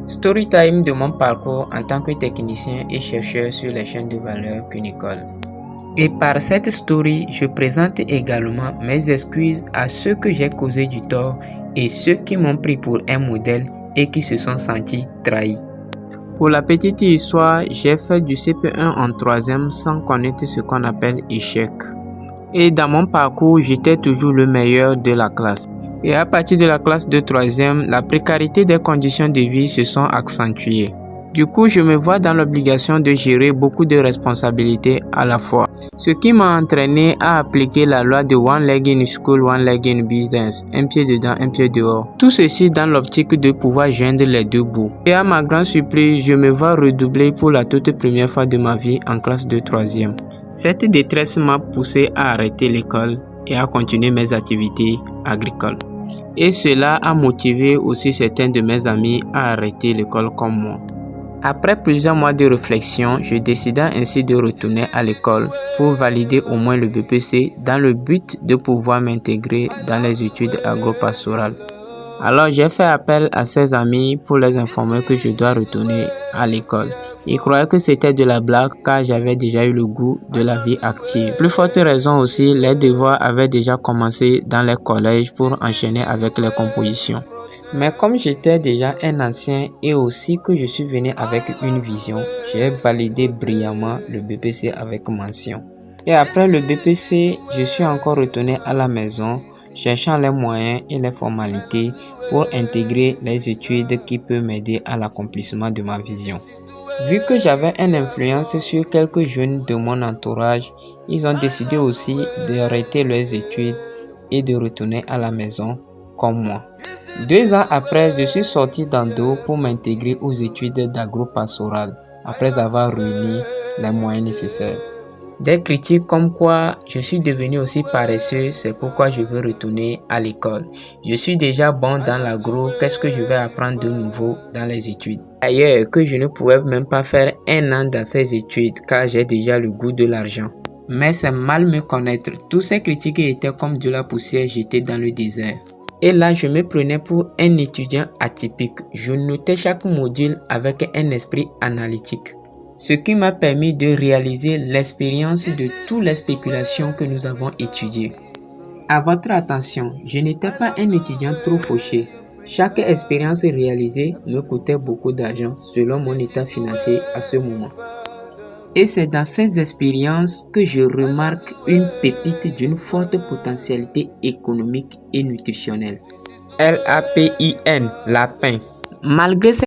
Storytime de mon parcours en tant que technicien et chercheur sur les chaînes de valeur Cunicol. Et par cette story, je présente également mes excuses à ceux que j'ai causé du tort et ceux qui m'ont pris pour un modèle et qui se sont sentis trahis. Pour la petite histoire, j'ai fait du CP1 en 3e sans connaître ce qu'on appelle échec. Et dans mon parcours, j'étais toujours le meilleur de la classe. Et à partir de la classe de 3e, la précarité des conditions de vie se sont accentuées. Du coup, je me vois dans l'obligation de gérer beaucoup de responsabilités à la fois. Ce qui m'a entraîné à appliquer la loi de One Leg in School, One Leg in Business, un pied dedans, un pied dehors. Tout ceci dans l'optique de pouvoir joindre les deux bouts. Et à ma grande surprise, je me vois redoubler pour la toute première fois de ma vie en classe de 3e. Cette détresse m'a poussé à arrêter l'école et à continuer mes activités agricoles. Et cela a motivé aussi certains de mes amis à arrêter l'école comme moi. Après plusieurs mois de réflexion, je décida ainsi de retourner à l'école pour valider au moins le BPC dans le but de pouvoir m'intégrer dans les études agro-pastorales. Alors j'ai fait appel à ces amis pour les informer que je dois retourner à l'école. Ils croyaient que c'était de la blague car j'avais déjà eu le goût de la vie active. Plus forte raison aussi, les devoirs avaient déjà commencé dans les collèges pour enchaîner avec les compositions. Mais comme j'étais déjà un ancien et aussi que je suis venu avec une vision, j'ai validé brillamment le BPC avec mention. Et après le BPC, je suis encore retourné à la maison, cherchant les moyens et les formalités pour intégrer les études qui peuvent m'aider à l'accomplissement de ma vision. Vu que j'avais une influence sur quelques jeunes de mon entourage, ils ont décidé aussi d'arrêter leurs études et de retourner à la maison comme moi. 2 ans après, je suis sorti d'Ando pour m'intégrer aux études d'agro-pastoral après avoir réuni les moyens nécessaires. Des critiques comme quoi je suis devenu aussi paresseux, c'est pourquoi je veux retourner à l'école. Je suis déjà bon dans l'agro, qu'est-ce que je vais apprendre de nouveau dans les études? D'ailleurs, que je ne pouvais même pas faire 1 an dans ces études car j'ai déjà le goût de l'argent. Mais c'est mal me connaître, tous ces critiques étaient comme de la poussière jetée dans le désert. Et là, je me prenais pour un étudiant atypique. Je notais chaque module avec un esprit analytique. Ce qui m'a permis de réaliser l'expérience de toutes les spéculations que nous avons étudiées. À votre attention, je n'étais pas un étudiant trop fauché. Chaque expérience réalisée me coûtait beaucoup d'argent selon mon état financier à ce moment. Et c'est dans ces expériences que je remarque une pépite d'une forte potentialité économique et nutritionnelle. LAPIN, lapin. Malgré